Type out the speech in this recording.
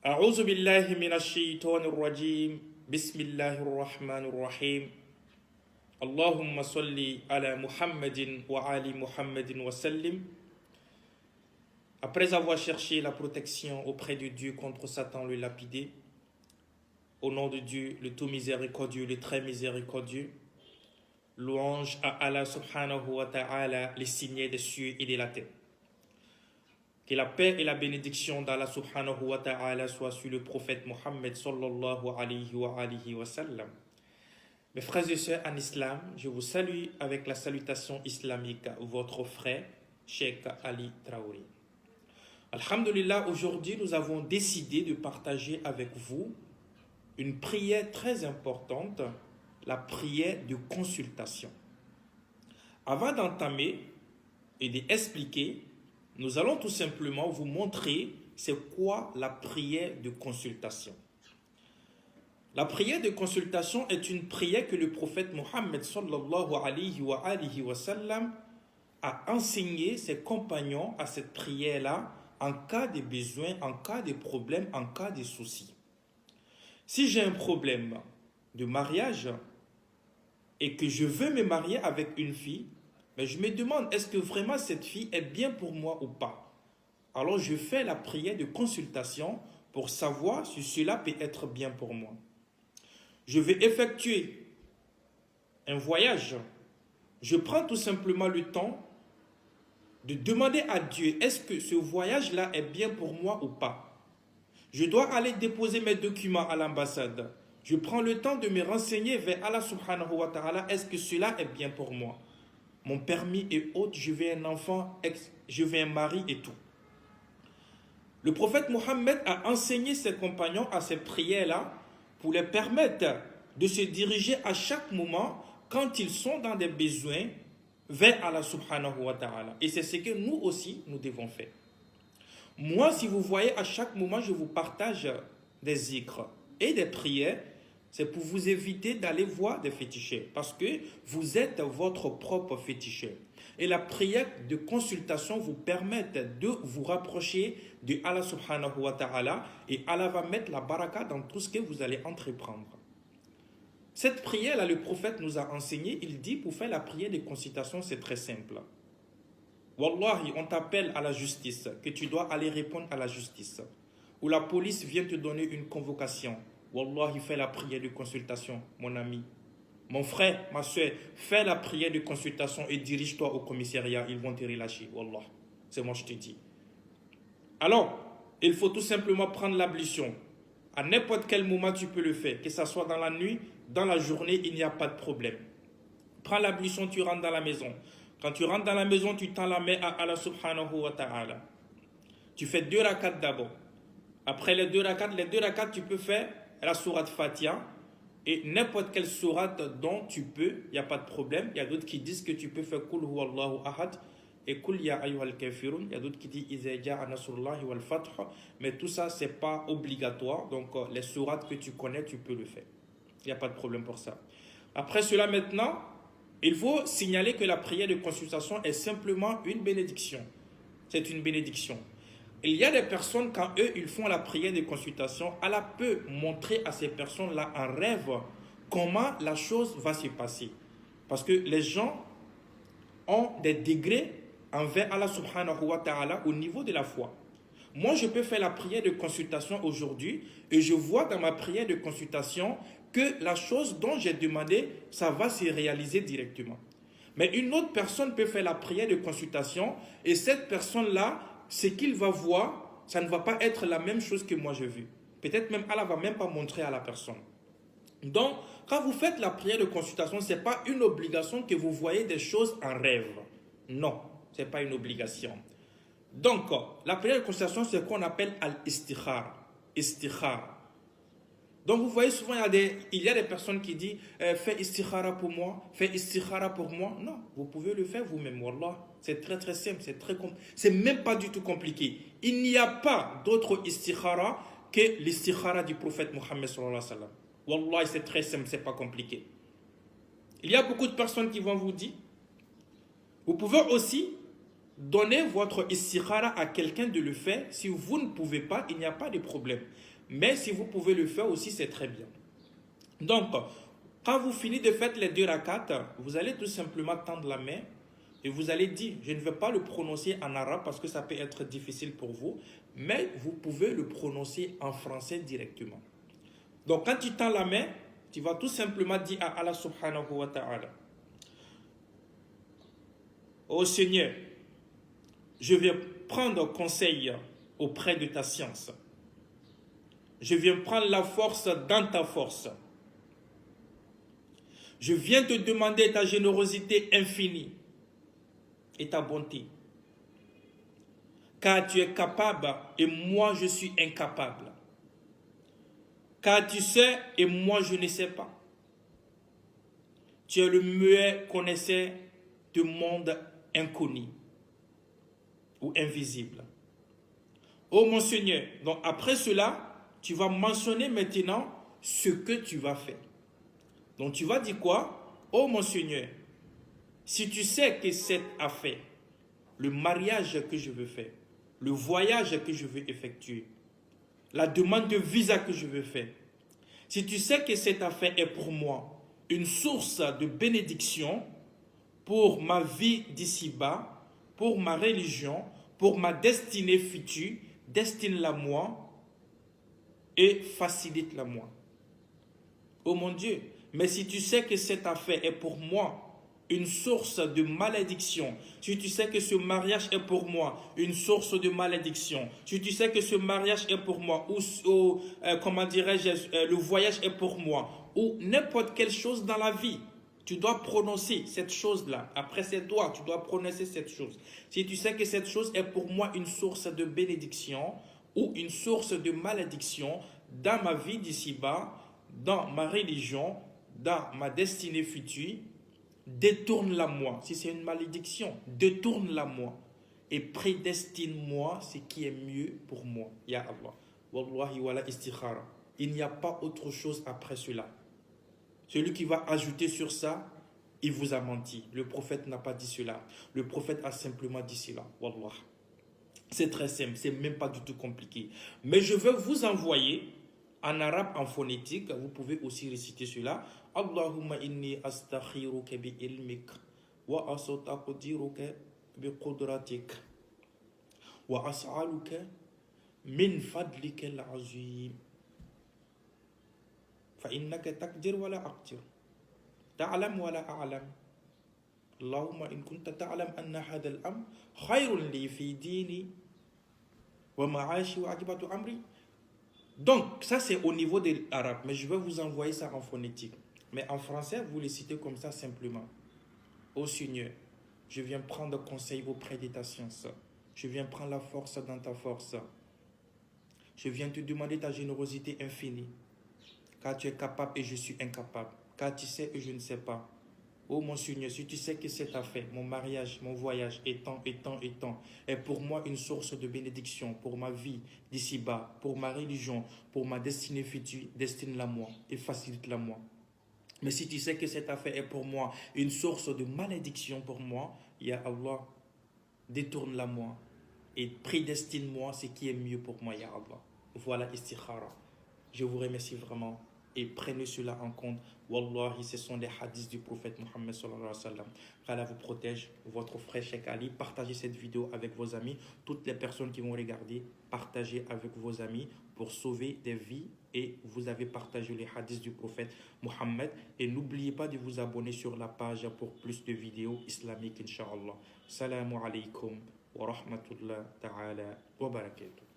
أعوذ بالله من الشيطان الرجيم بسم الله الرحمن الرحيم اللهم صل على محمد وعلى محمد وسلم. Après avoir cherché la protection auprès de Dieu contre Satan le lapidé, au nom de Dieu, le tout miséricordieux, le très miséricordieux, louange à Allah subhanahu wa ta'ala, les signes des cieux et de la terre. Que la paix et la bénédiction d'Allah subhanahu wa ta'ala soient sur le prophète Mohammed sallallahu alayhi wa sallam. Mes frères et sœurs en islam, je vous salue avec la salutation islamique, votre frère, Cheikh Ali Traoré. Alhamdulillah, aujourd'hui nous avons décidé de partager avec vous une prière très importante, la prière de consultation. Avant d'entamer et d'expliquer, nous allons tout simplement vous montrer c'est quoi la prière de consultation. La prière de consultation est une prière que le prophète Mohammed sallallahu alayhi wa sallam a enseigné ses compagnons à cette prière-là en cas de besoin, en cas de problème, en cas de souci. Si j'ai un problème de mariage et que je veux me marier avec une fille, mais je me demande, est-ce que vraiment cette fille est bien pour moi ou pas? Alors je fais la prière de consultation pour savoir si cela peut être bien pour moi. Je vais effectuer un voyage. Je prends tout simplement le temps de demander à Dieu, est-ce que ce voyage-là est bien pour moi ou pas? Je dois aller déposer mes documents à l'ambassade. Je prends le temps de me renseigner vers Allah subhanahu wa ta'ala, est-ce que cela est bien pour moi? Mon permis est autre, je veux un enfant, je veux un mari et tout. Le prophète Mohammed a enseigné ses compagnons à ces prières-là pour les permettre de se diriger à chaque moment quand ils sont dans des besoins vers Allah subhanahu wa ta'ala. Et c'est ce que nous aussi, nous devons faire. Moi, si vous voyez, à chaque moment, je vous partage des zikrs et des prières. C'est pour vous éviter d'aller voir des féticheurs. Parce que vous êtes votre propre féticheur. Et la prière de consultation vous permet de vous rapprocher de Allah subhanahu wa ta'ala. Et Allah va mettre la baraka dans tout ce que vous allez entreprendre. Cette prière-là, le prophète nous a enseigné. Il dit, pour faire la prière de consultation, c'est très simple. Wallahi, on t'appelle à la justice, que tu dois aller répondre à la justice. Ou la police vient te donner une convocation. Wallahi, fais la prière de consultation, mon ami. Mon frère, ma soeur, fais la prière de consultation et dirige-toi au commissariat. Ils vont te relâcher. Wallah, c'est moi je te dis. Alors, il faut tout simplement prendre l'ablution. À n'importe quel moment, tu peux le faire. Que ce soit dans la nuit, dans la journée, il n'y a pas de problème. Prends l'ablution, tu rentres dans la maison. Quand tu rentres dans la maison, tu tends la main à Allah subhanahu wa ta'ala. Tu fais 2 rakats d'abord. Après les 2 rakats, tu peux faire la sourate Fatiha et n'importe quelle sourate dont tu peux, il n'y a pas de problème. Il y a d'autres qui disent que tu peux faire Kul huwallahu ahad et Kul ya ayyuhal kafirun. Il y a d'autres qui disent Iza ja'a nasrullahi wal fath. Mais tout ça, ce n'est pas obligatoire. Donc, les sourates que tu connais, tu peux le faire. Il n'y a pas de problème pour ça. Après cela, maintenant, il faut signaler que la prière de consultation est simplement une bénédiction. C'est une bénédiction. Il y a des personnes, quand eux, ils font la prière de consultation, Allah peut montrer à ces personnes-là en rêve comment la chose va se passer. Parce que les gens ont des degrés envers Allah subhanahu wa ta'ala au niveau de la foi. Moi, je peux faire la prière de consultation aujourd'hui et je vois dans ma prière de consultation que la chose dont j'ai demandé, ça va se réaliser directement. Mais une autre personne peut faire la prière de consultation et cette personne-là, ce qu'il va voir, ça ne va pas être la même chose que moi j'ai vu. Peut-être même Allah ne va même pas montrer à la personne. Donc, quand vous faites la prière de consultation, ce n'est pas une obligation que vous voyez des choses en rêve. Non, ce n'est pas une obligation. Donc, la prière de consultation, c'est ce qu'on appelle al-istikhara. Istikhara. Donc, vous voyez souvent, il y a des personnes qui disent fais istikhara pour moi, fais istikhara pour moi. Non, vous pouvez le faire vous-même. Wallah, c'est très très simple, c'est même pas du tout compliqué. Il n'y a pas d'autre istikhara que l'istikhara du prophète Mohammed sallallahu alayhi wa sallam. Wallah, c'est très simple, c'est pas compliqué. Il y a beaucoup de personnes qui vont vous dire, vous pouvez aussi donnez votre istikhara à quelqu'un de le faire. Si vous ne pouvez pas, il n'y a pas de problème. Mais si vous pouvez le faire aussi, c'est très bien. Donc, quand vous finissez de faire les 2 rakats, vous allez tout simplement tendre la main et vous allez dire, je ne vais pas le prononcer en arabe parce que ça peut être difficile pour vous, mais vous pouvez le prononcer en français directement. Donc, quand tu tends la main, tu vas tout simplement dire à Allah subhanahu wa ta'ala, ô Seigneur, je viens prendre conseil auprès de ta science. Je viens prendre la force dans ta force. Je viens te demander ta générosité infinie et ta bonté. Car tu es capable et moi je suis incapable. Car tu sais et moi je ne sais pas. Tu es le meilleur connaisseur du monde inconnu ou invisible. Oh mon Seigneur, donc après cela, tu vas mentionner maintenant ce que tu vas faire. Donc tu vas dire quoi? Oh mon Seigneur, si tu sais que cette affaire, le mariage que je veux faire, le voyage que je veux effectuer, la demande de visa que je veux faire, si tu sais que cette affaire est pour moi une source de bénédiction pour ma vie d'ici-bas, pour ma religion, pour ma destinée future, destine-la moi et facilite-la moi. Oh mon Dieu, mais si tu sais que cette affaire est pour moi une source de malédiction, si tu sais que ce mariage est pour moi une source de malédiction, si tu sais que ce mariage est pour moi, ou comment dirais-je, le voyage est pour moi, ou n'importe quelle chose dans la vie, tu dois prononcer cette chose-là. Après, c'est toi, tu dois prononcer cette chose. Si tu sais que cette chose est pour moi une source de bénédiction ou une source de malédiction dans ma vie d'ici-bas, dans ma religion, dans ma destinée future, détourne-la moi. Si c'est une malédiction, détourne-la moi et prédestine-moi ce qui est mieux pour moi. Ya Allah. Wallahi wala istikhara. Il n'y a pas autre chose après cela. Celui qui va ajouter sur ça, il vous a menti. Le prophète n'a pas dit cela. Le prophète a simplement dit cela. Wallah. C'est très simple, c'est même pas du tout compliqué. Mais je veux vous envoyer en arabe, en phonétique, vous pouvez aussi réciter cela. Allahumma inni astakhiruka bi ilmik wa asataqdiruka bi qudratik wa as'aluka min fadlika al-azim. فإنك تقدر ولا أقدر تعلم ولا أعلم اللهم إن كنت تعلم أن هذا الأمر خير لي في ديني ومعاشي وعاقبة أمري. Donc, ça c'est au niveau de l'arabe, mais je vais vous envoyer ça en phonétique. Mais en français, vous le citez comme ça simplement. Ô Seigneur, je viens prendre conseil auprès de ta science. Je viens prendre la force dans ta force. Je viens te demander ta générosité infinie. Car tu es capable et je suis incapable. Car tu sais et je ne sais pas. Oh mon Seigneur, si tu sais que cette affaire, mon mariage, mon voyage, est pour moi une source de bénédiction pour ma vie d'ici-bas, pour ma religion, pour ma destinée future, destine-la moi et facilite-la moi. Mais si tu sais que cette affaire est pour moi une source de malédiction pour moi, Ya Allah, détourne-la moi et prédestine-moi ce qui est mieux pour moi, Ya Allah. Voilà istikhara. Je vous remercie vraiment et prenez cela en compte. Wallahi, ce sont les hadiths du prophète Mohammed sallallahu alayhi wa sallam. Qu'Allah vous protège, votre frère Cheikh Ali. Partagez cette vidéo avec vos amis. Toutes les personnes qui vont regarder, partagez avec vos amis pour sauver des vies. Et vous avez partagé les hadiths du prophète Mohammed. Et n'oubliez pas de vous abonner sur la page pour plus de vidéos islamiques, Inch'Allah. Salamu alaykum wa rahmatullah ta'ala wa barakatuh.